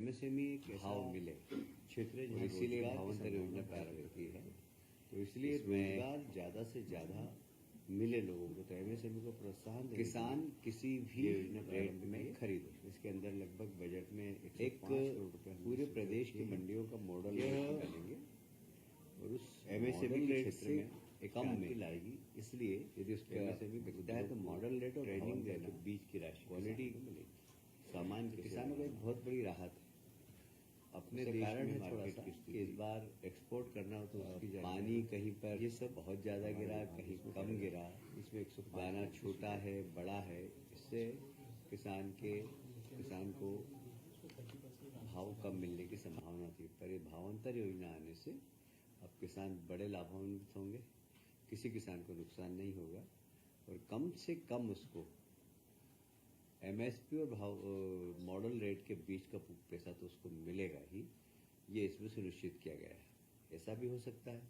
MSME एक भाव मिले क्षेत्र है, इसीलिए भावांतर योजना प्रारंभ की है। तो इसलिए रोजगार ज्यादा से ज्यादा मिले लोगों को, तो एमएसएमई को प्रोत्साहन किसान किसी भी रेट में खरीदे। इसके अंदर लगभग बजट में एक पूरे प्रदेश की मंडियों का मॉडल निकालेंगे और उस एमएसएमई रेट से कम में लाएगी। इसलिए यदि उसका एमएसएमई बिकता है तो मॉडल रेट और ट्रेनिंग देना बीज की राशि क्वालिटी मिलेगी। सामान किसानों को एक बहुत बड़ी राहत है। अपने देश में मार्केट की इस बार एक्सपोर्ट करना हो तो पानी कहीं पर ये सब बहुत ज्यादा गिरा, कहीं कम गिरा। इसमें दाना छोटा है बड़ा है, इससे किसान को भाव कम मिलने की संभावना थी। पर ये भावांतर योजना आने से अब किसान बड़े लाभान्वित होंगे, किसी किसान को नुकसान नहीं होगा और कम से कम उसको एमएसपी और मॉडल रेट के बीच का पैसा तो उसको मिलेगा ही, ये इसमें सुनिश्चित किया गया है। ऐसा भी हो सकता है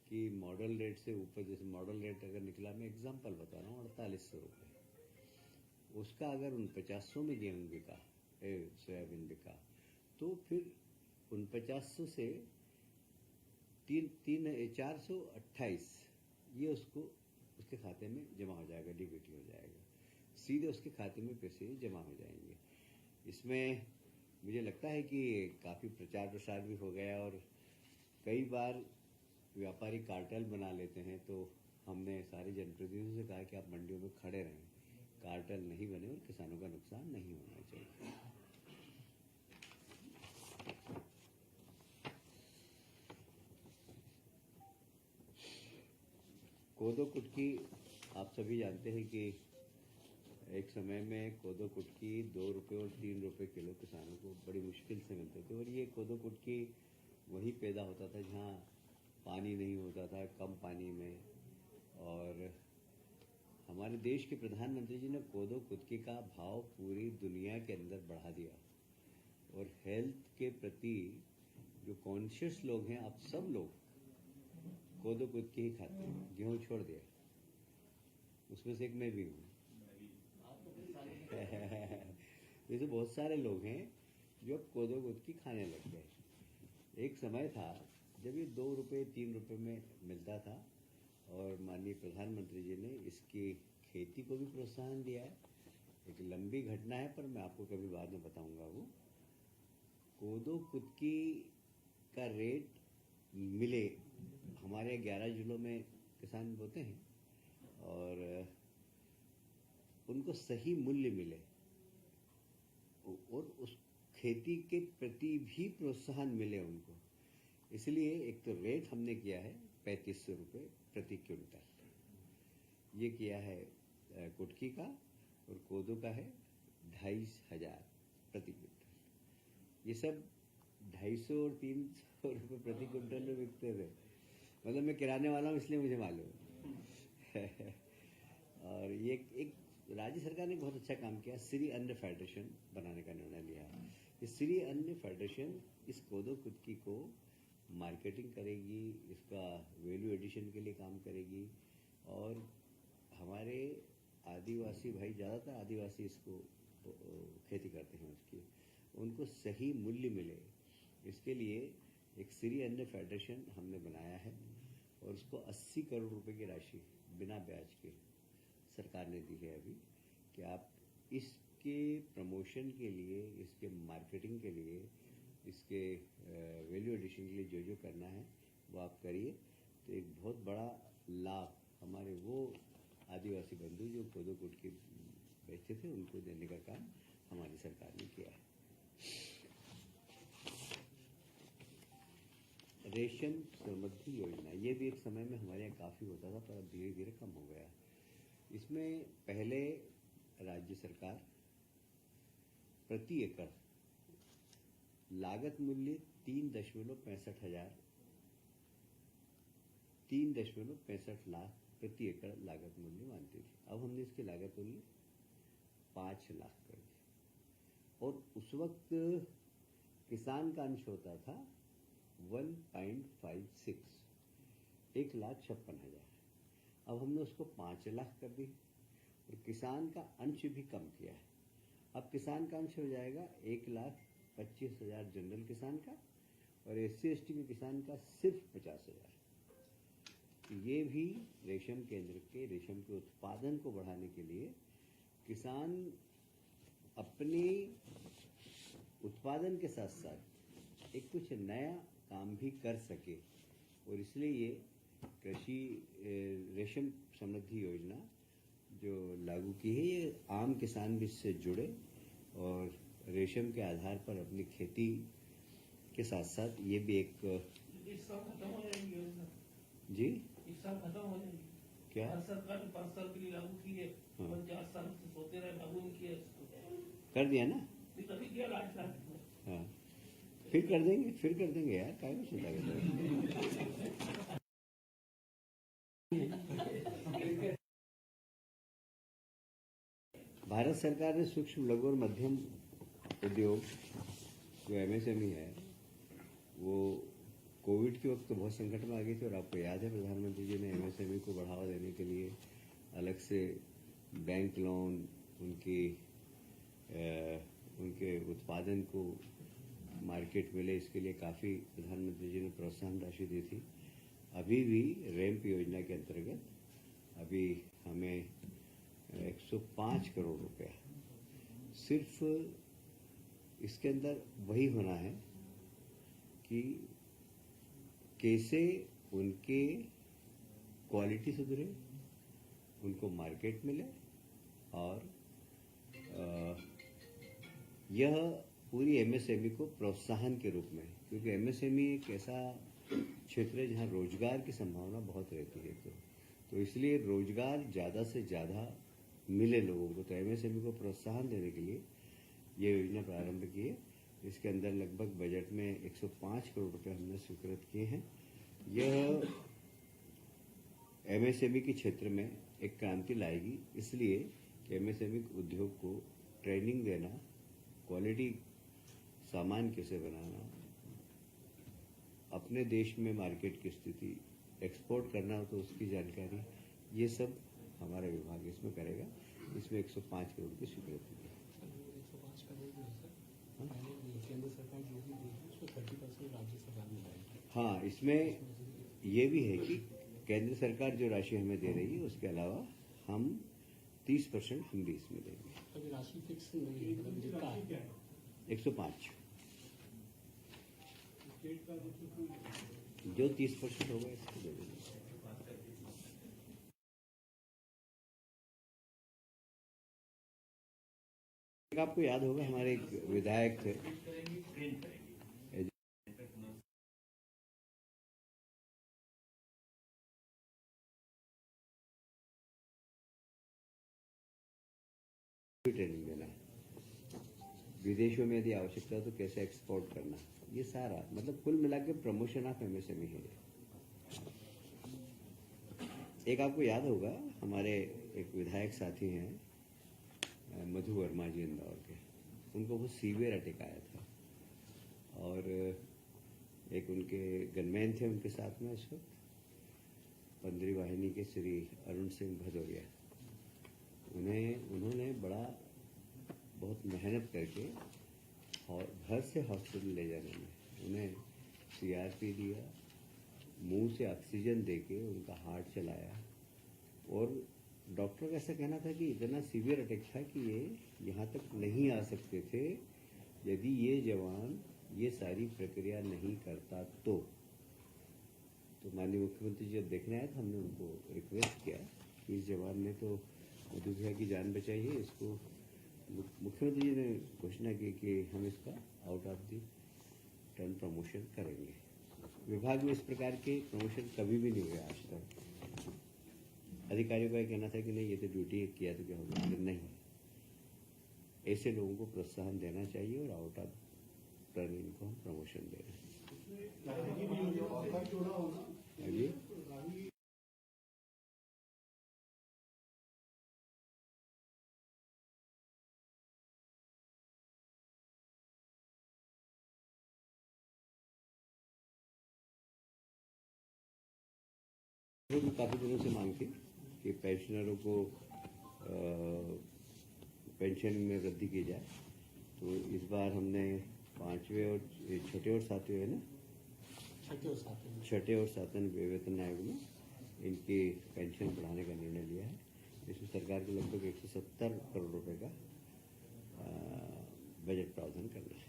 कि मॉडल रेट से ऊपर, जैसे मॉडल रेट अगर निकला, मैं एग्जांपल बता रहा हूँ, 4800 रुपये, उसका अगर 4900 में गेहूं बिका, सोयाबीन बिका, तो फिर 4900 से 428 ये उसके खाते में जमा हो जाएगा, डीबीटी हो जाएगा, सीधे उसके खाते में पैसे जमा हो जाएंगे। इसमें मुझे लगता है कि काफी प्रचार प्रसार भी हो गया और कई बार व्यापारी कार्टेल बना लेते हैं, तो हमने सारे जनप्रतिनिधियों से कहा कि आप मंडियों में खड़े रहें, कार्टेल नहीं बने और किसानों का नुकसान नहीं होना चाहिए। कोदो कुटकी आप सभी जानते हैं कि एक समय में कोदो कुटकी 2 रुपये और 3 रुपये किलो किसानों को बड़ी मुश्किल से मिलते थे। और ये कोदो कुटकी वहीं पैदा होता था जहाँ पानी नहीं होता था, कम पानी में। और हमारे देश के प्रधानमंत्री जी ने कोदो कुटकी का भाव पूरी दुनिया के अंदर बढ़ा दिया और हेल्थ के प्रति जो कॉन्शियस लोग हैं, आप सब लोग कोदो कुटकी ही खाते हैं, गेहूं छोड़ दिया। उसमें से एक मैं भी हूँ। ये तो बहुत सारे लोग हैं जो कोदो कुटकी खाने लग गए। एक समय था जब ये 2 रुपये 3 रुपये में मिलता था और माननीय प्रधानमंत्री जी ने इसकी खेती को भी प्रोत्साहन दिया है। एक लंबी घटना है, पर मैं आपको कभी बाद में बताऊंगा। वो कोदो कुटकी का रेट मिले, हमारे 11 जिलों में किसान बोते हैं और उनको सही मूल्य मिले और उस खेती के प्रति भी प्रोत्साहन मिले उनको। इसलिए एक तो रेट हमने किया है 3500 रुपये प्रति क्विंटल, ये किया है कुटकी का, और कोदो का है 2500 प्रति क्विंटल। ये सब 250 और 300 रुपये प्रति क्विंटल में बिकते थे। मतलब मैं किराने वाला हूँ, इसलिए मुझे मालूम है। और ये एक राज्य सरकार ने बहुत अच्छा काम किया, श्री अन्न फेडरेशन बनाने का निर्णय लिया। ये श्री अन्न फेडरेशन इस कोदो कुटकी को मार्केटिंग करेगी, इसका वैल्यू एडिशन के लिए काम करेगी और हमारे आदिवासी भाई, ज़्यादातर आदिवासी इसको खेती करते हैं, उसकी उनको सही मूल्य मिले, इसके लिए एक श्री अन्न फेडरेशन हमने बनाया है और उसको 80 करोड़ रुपए की राशि बिना ब्याज के सरकार ने दी है अभी, कि आप इसके प्रमोशन के लिए, इसके मार्केटिंग के लिए, इसके वैल्यू एडिशन के लिए जो करना है वो आप करिए। तो एक बहुत बड़ा लाभ हमारे वो आदिवासी बंधु जो कोदो कुटकी बेचते थे, उनको देने का काम हमारी सरकार ने किया है। रेशम समृद्धि योजना, ये भी एक समय में हमारे यहाँ काफी होता था, पर अब धीरे धीरे कम हो गया। इसमें पहले राज्य सरकार प्रति एकड़ लागत मूल्य 3.65 लाख प्रति एकड़ लागत मूल्य मानती थी। अब हमने इसकी लागत मूल्य 5 लाख कर दी और उस वक्त किसान का अंश होता था 1.56, 1,56,000। अब हमने उसको 5 लाख कर दी और किसान का अंश भी कम किया है। अब किसान का अंश हो जाएगा 1,00,000 25,000 जनरल किसान का और SC/ST के किसान का सिर्फ 50,000। ये भी रेशम केंद्र के रेशम के उत्पादन को बढ़ाने के लिए किसान अपने उत्पादन के साथ साथ एक कुछ नया काम भी कर सके, और इसलिए ये कृषि रेशम समृद्धि योजना जो लागू की है, ये आम किसान भी इससे जुड़े और रेशम के आधार पर अपनी खेती के साथ साथ ये भी एक इस साल खत्म हो जाएगी योजना। जी इस साल खत्म हो जाएगी। क्या भारत सरकार ने 5 साल के लिए लागू की है, हाँ। 50 साल से सोते रहे, लागू नहीं किया इसको। कर दिया ना? कभी किया लास्ट लाख। हाँ, फिर कर देंगे यार, काहे में चिंता करते हैं? भारत सरकार ने सूक्ष्म लघु और मध्यम उद्योग जो MSME है, वो कोविड के वक्त तो बहुत संकट में आ गई थी, और आपको याद है प्रधानमंत्री जी ने MSME को बढ़ावा देने के लिए अलग से बैंक लोन, उनके उत्पादन को मार्केट मिले, इसके लिए काफ़ी प्रधानमंत्री जी ने प्रोत्साहन राशि दी थी। अभी भी रैंप योजना के अंतर्गत अभी हमें 105 करोड़ रुपया सिर्फ इसके अंदर वही होना है कि कैसे उनके क्वालिटी सुधरे, उनको मार्केट मिले, और यह पूरी MSME को प्रोत्साहन के रूप में, क्योंकि MSME एक ऐसा क्षेत्र है जहाँ रोजगार की संभावना बहुत रहती है, तो इसलिए रोजगार ज़्यादा से ज़्यादा मिले लोगों को, तो MSME को प्रोत्साहन देने के लिए ये योजना प्रारंभ की है। इसके अंदर लगभग बजट में 105 करोड़ रुपए हमने स्वीकृत किए हैं। यह MSME के क्षेत्र में एक क्रांति लाएगी, इसलिए कि MSME उद्योग को ट्रेनिंग देना, क्वालिटी सामान कैसे बनाना, अपने देश में मार्केट की स्थिति, एक्सपोर्ट करना हो तो उसकी जानकारी, ये सब हमारा विभाग इसमें करेगा। इसमें 105 करोड़ की स्वीकृति है। 105 करोड़ जो है सर, पहले केंद्र सरकार जो भी देगी उसमें 30% राज्य सरकार मिलाएगी। हाँ, इसमें ये भी है कि केंद्र सरकार जो राशि हमें दे रही है, उसके अलावा हम 30% हम भी इसमें देंगे। अभी राशि फिक्स नहीं है, मतलब जितना है 105 जो 30% होगा इसको दे देंगे। आपको याद होगा हमारे एक विधायक थे, ट्रेनिंग देना, विदेशों में यदि आवश्यकता तो कैसे एक्सपोर्ट करना, ये सारा मतलब कुल मिला के प्रमोशन ऑफ MSME है। एक आपको याद होगा हमारे एक विधायक साथी हैं मधु वर्मा जी इंदौर के, उनको बहुत सीवियर अटैक आया था, और एक उनके गनमैन थे उनके साथ में उस वक्त, 15वीं वाहिनी के श्री अरुण सिंह भदौरिया। उन्होंने बहुत मेहनत करके और घर से हॉस्पिटल ले जाने में उन्हें CRP दिया, मुंह से ऑक्सीजन देके उनका हार्ट चलाया, और डॉक्टर का ऐसा कहना था कि इतना सीवियर अटैक था कि ये यहाँ तक नहीं आ सकते थे यदि ये जवान ये सारी प्रक्रिया नहीं करता तो माननीय मुख्यमंत्री जी जब देखने आए तो हमने उनको रिक्वेस्ट किया कि इस जवान ने तो मधु भैया की जान बचाई है, इसको मुख्यमंत्री जी ने घोषणा की कि हम इसका out of the turn promotion करेंगे। विभाग में इस प्रकार के प्रमोशन कभी भी नहीं हुए आज तक। अधिकारियों का कहना था कि नहीं ये तो ड्यूटी किया तो क्या होगा, लेकिन नहीं, ऐसे लोगों को प्रोत्साहन देना चाहिए और आउट ऑफ टर्न इनको हम प्रमोशन दे रहे हैं। काफी दिनों से मांग थी कि पेंशनरों को पेंशन में वृद्धि की जाए, तो इस बार हमने 5वें और छठे और 7वें है ना, छठे और 7वें वेतन आयोग में इनकी पेंशन बढ़ाने का निर्णय लिया है। इसमें सरकार को लगभग 170 करोड़ रुपए का बजट प्रावधान करना है।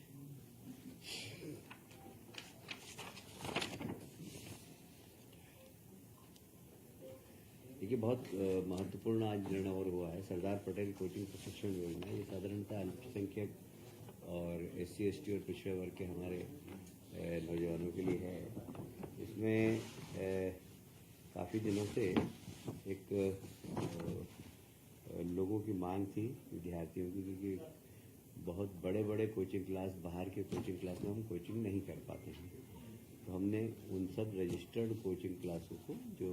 देखिए, बहुत महत्वपूर्ण आज निर्णय और हुआ है। सरदार पटेल कोचिंग प्रशिक्षण योजना, ये साधारणतः अल्पसंख्यक और SC/ST और पिछड़े वर्ग के हमारे नौजवानों के लिए है। इसमें काफ़ी दिनों से एक लोगों की मांग थी विद्यार्थियों की, क्योंकि बहुत बड़े बड़े कोचिंग क्लास, बाहर के कोचिंग क्लास में हम कोचिंग नहीं कर पाते हैं। तो हमने उन सब रजिस्टर्ड कोचिंग क्लासों को जो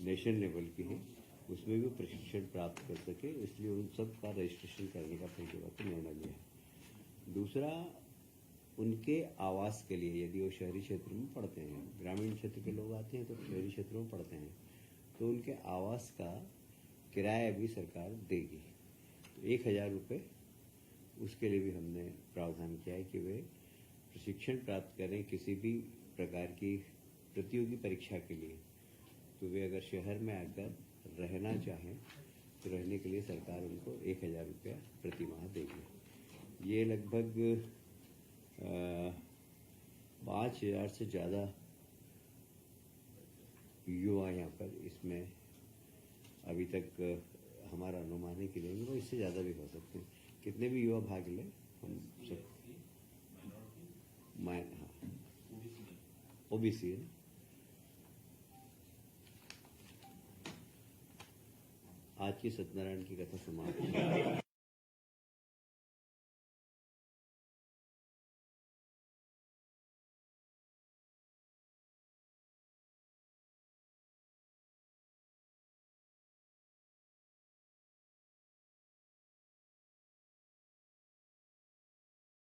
नेशनल लेवल की है उसमें भी प्रशिक्षण प्राप्त कर सके, इसलिए उन सब का रजिस्ट्रेशन करने का पहली बार निर्णय लिया है। दूसरा, उनके आवास के लिए, यदि वो शहरी क्षेत्र में पढ़ते हैं, ग्रामीण क्षेत्र के लोग आते हैं तो शहरी क्षेत्रों में पढ़ते हैं, तो उनके आवास का किराया भी सरकार देगी। तो 1000 रुपये उसके लिए भी हमने प्रावधान किया है कि वे प्रशिक्षण प्राप्त करें किसी भी प्रकार की प्रतियोगी परीक्षा के लिए, तो वे अगर शहर में आकर रहना चाहें तो रहने के लिए सरकार उनको 1000 रुपया प्रति माह देगी। ये लगभग 5000 से ज़्यादा युवा यहाँ पर इसमें अभी तक हमारा अनुमान है कि लेंगे, वो इससे ज़्यादा भी हो सकते हैं। कितने भी युवा भाग लें, हम सब OBC है। आज की सत्यनारायण की कथा समाप्त।